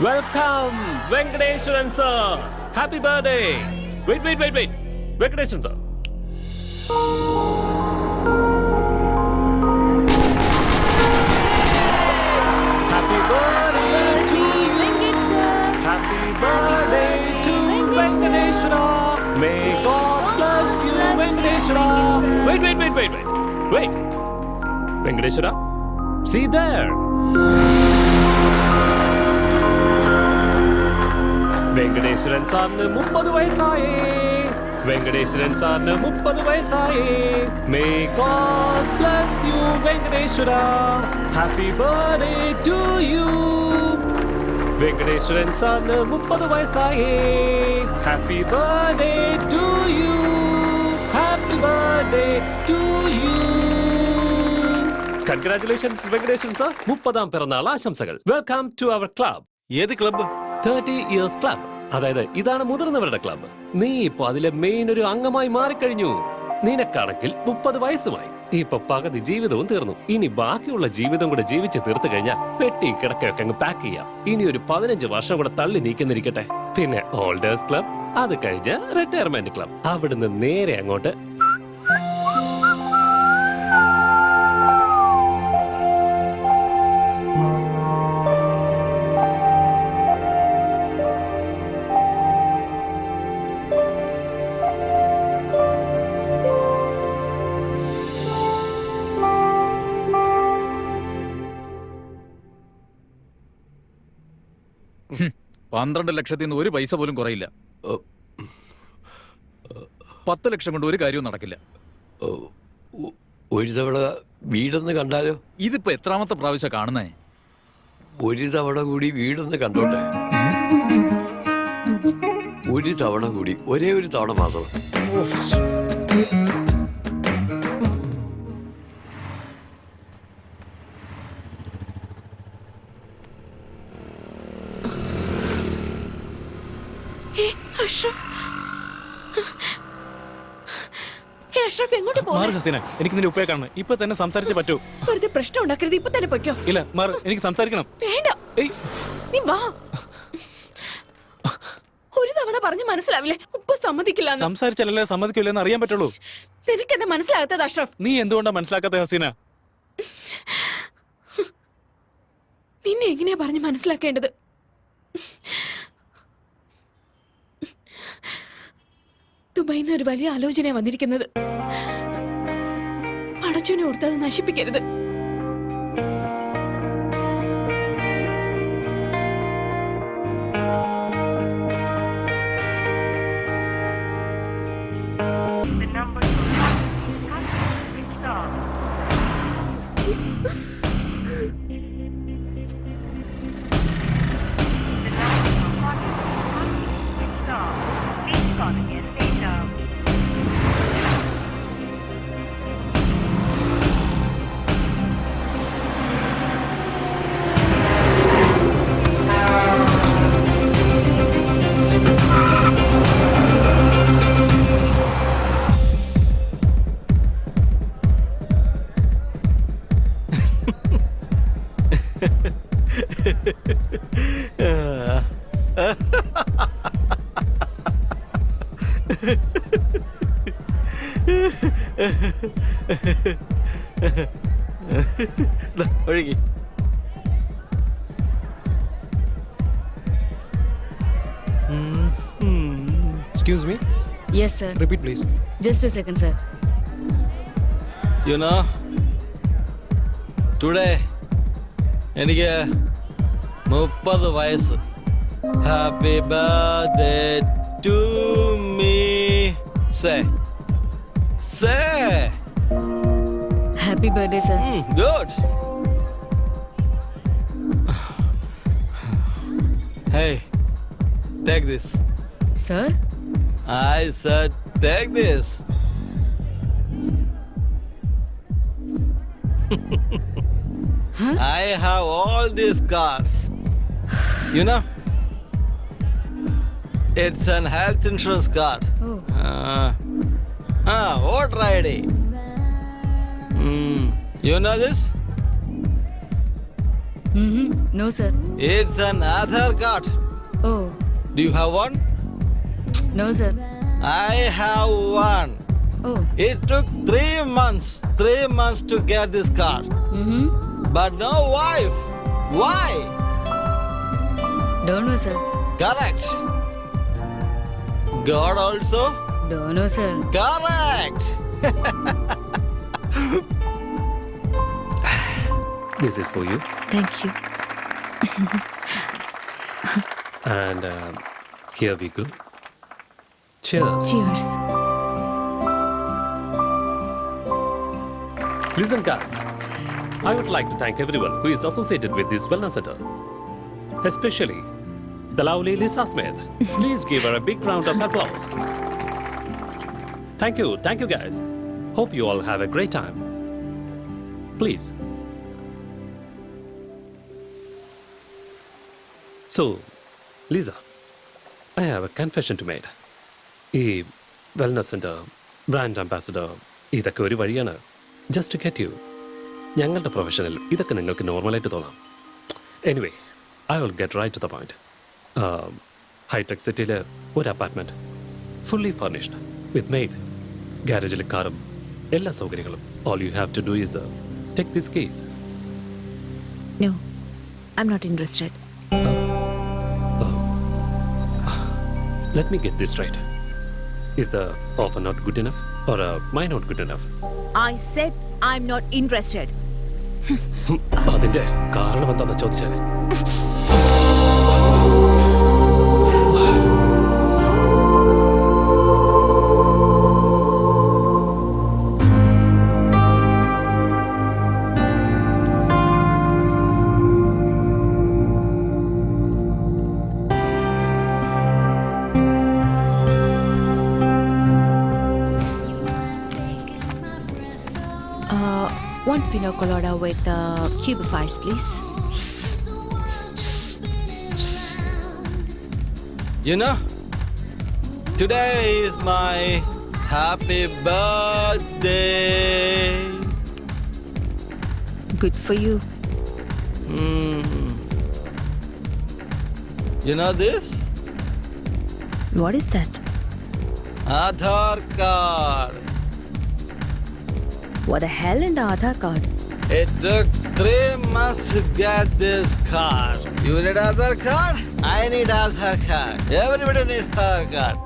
Welcome, Venkateswaran sir. Happy birthday. Wait. Venkateswaran sir. Happy birthday to you. Happy birthday to Venkateswara. May God bless you, Venkateswara. Wait. Venkateswara, see there. Venkateswaran സാറിന് 30 വയസ്സായി. വെങ്കടേശ്വരൻ സാറിന് 30 വയസ്സായി. May God bless you Venkateshwara. Happy birthday to you. Venkateshwaran സാറിന് 30 വയസ്സായി. Happy birthday to you. Happy birthday to you. Congratulations Venkateshwaran sir. 30ാം പിറന്നാൾ ആശംസകൾ. Welcome to our club. ഏത് ക്ലബ്ബ്? 30 years club. അതായത് ഇതാണ് മുതിർന്നവരുടെ ക്ലബ്ബ്. നീ ഇപ്പൊ അതിലെ മെയിൻ ഒരു അംഗമായി മാറിക്കഴിഞ്ഞു. നിനക്കാണെങ്കിൽ 30 വയസ്സുമായി. ഇപ്പൊ പകുതി ജീവിതവും തീർന്നു. ഇനി ബാക്കിയുള്ള ജീവിതം കൂടെ ജീവിച്ച് തീർത്തു കഴിഞ്ഞാൽ പെട്ടി കിടക്കൊക്കെ അങ്ങ് പാക്ക് ചെയ്യാം. ഇനി ഒരു 15 വർഷം കൂടെ തള്ളി നീക്കുന്നിരിക്കട്ടെ. പിന്നെ ഓൾഡേഴ്സ് ക്ലബ്, അത് കഴിഞ്ഞ് റിട്ടയർമെന്റ് ക്ലബ്, അവിടുന്ന് നേരെ അങ്ങോട്ട്. $12 ലക്ഷത്തിൽ ഒരു പൈസ പോലും കുറയില്ല. 10 ലക്ഷം കൊണ്ട് ഒരു കാര്യവും നടക്കില്ല. ഒരു തവണ വീടൊന്ന് കണ്ടാലോ? ഇതിപ്പോ എത്രാമത്തെ പ്രാവശ്യം കാണുന്നേ? ഒരു തവണ കൂടി വീടൊന്ന് കണ്ടോട്ടെ. ഒരു തവണ കൂടി, ഒരേ ഒരു തവണ മാത്രം. എനിക്ക് നിന്റെ ഉപ്പയെ കാണണം. ഇപ്പൊ തന്നെ സംസാരിച്ചേ പറ്റൂ. വെറുതെ പ്രശ്നം ഉണ്ടാക്കരുത്. ഇപ്പൊ തന്നെ പൊയ്ക്കോ. ഇല്ല മാറ്, എനിക്ക് സംസാരിക്കണം. വേണ്ട, നീ വാ. ഒരു തവണ പറഞ്ഞ് മനസ്സിലാവില്ലേ? ഉപ്പ സമ്മതിക്കില്ല. സംസാരിച്ചാലല്ലേ സമ്മതിക്കില്ലെന്ന് അറിയാൻ പറ്റുള്ളൂ. നിനക്ക് എന്താ മനസ്സിലാകാത്തത് അഷ്റഫ്? നീ എന്തുകൊണ്ടാ മനസ്സിലാക്കാത്ത ഹസീന? നിന്നെ എങ്ങനെയാ പറഞ്ഞ് മനസ്സിലാക്കേണ്ടത്? ദുബായിന്ന് ഒരു വലിയ ആലോചന വന്നിരിക്കുന്നത്. പടച്ചോനെ ഓർത്ത് അത് നശിപ്പിക്കരുത്. ഒഴുകി. Excuse me? Yes, sir. Repeat, please. Just a second, sir. You know, today എനിക്ക് 30 വയസ്സ്. Happy birthday to me. Say. Happy birthday, sir. Good. Hey, take this. Sir? I said take this. Huh? I have all these cars. You know, it's an health insurance card. Oh. Voter ID. You know this? No, sir. It's an Aadhaar card. Oh, Do you have one? no, sir. I have one. Oh, It took 3 months. 3 months to get this card. But no wife. Why? don't know, sir. Correct. God also? Don't know, sir. Correct. This is for you. Thank you. And here we go. Cheers. Cheers. Listen, guys. I would like to thank everyone who is associated with this wellness center, especially the lovely Lisa Smith. Please give her a big round of applause. Thank you, guys. Hope you all have a great time. Please. So, Lisa, I have a confession to make. ഈ wellness centre, brand ambassador, ഇതൊക്കെ ഒരു വഴിയാണ്. Just to get you. ഞങ്ങളുടെ പ്രൊഫഷനിൽ ഇതൊക്കെ നിങ്ങൾക്ക് നോർമലായിട്ട് തോന്നാം. Anyway, I will get right to the point. Hitech സിറ്റിയിൽ ഒരു apartment, fully furnished with maid, ഗാരേജിൽ കാറും എല്ലാ സൗകര്യങ്ങളും. All you have to do is take this case. No, I'm not interested. Let me get this straight. Is the offer not good enough or am I not good enough? I said I'm not interested. അതിന്റെ കാരണം എന്താണെന്ന് ചോദിച്ചാൽ One pina colada with cube of ice, please. You know, today is my happy birthday. Good for you. You know this? What is that? Aadhaar card. What the hell in the Aadhaar card? It took 3 months to get this card. You need Aadhaar card? I need Aadhaar card. Everybody needs Aadhaar card.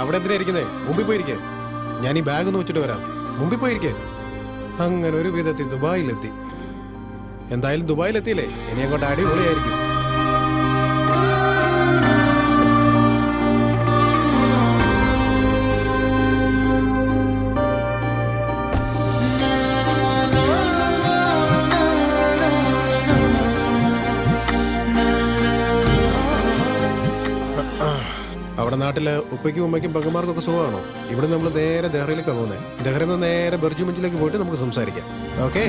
അവിടെ എന്തിനാ ഇരിക്കുന്നേ? മുമ്പിൽ പോയിരിക്കേ. ഞാൻ ഈ bag ഒന്ന് വെച്ചിട്ട് വരാം. മുമ്പിൽ പോയിരിക്കേ. അങ്ങനെ ഒരു വിധത്തിൽ ദുബായിലെത്തി. എന്തായാലും ദുബായിലെത്തിയില്ലേ, ഇനി അങ്ങോട്ട് അടിപൊളിയായിരിക്കും. അവിടെ നാട്ടില് ഉപ്പയ്ക്കും ഉമ്മയ്ക്കും പെങ്ങന്മാർക്കൊക്കെ സുഖമാണോ? ഇവിടെ നമ്മൾ നേരെ ദഹ്റയിലേക്കാണ് പോകുന്നത്. ദഹ്റയിൽ നിന്ന് നേരെ ബർജു മഞ്ചിലേക്ക് പോയിട്ട് നമുക്ക് സംസാരിക്കാം. ഓക്കെ?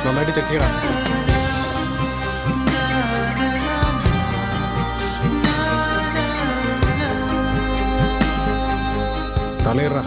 നന്നായിട്ട് ചെക്ക് ചെയ്യണം. തലയിറ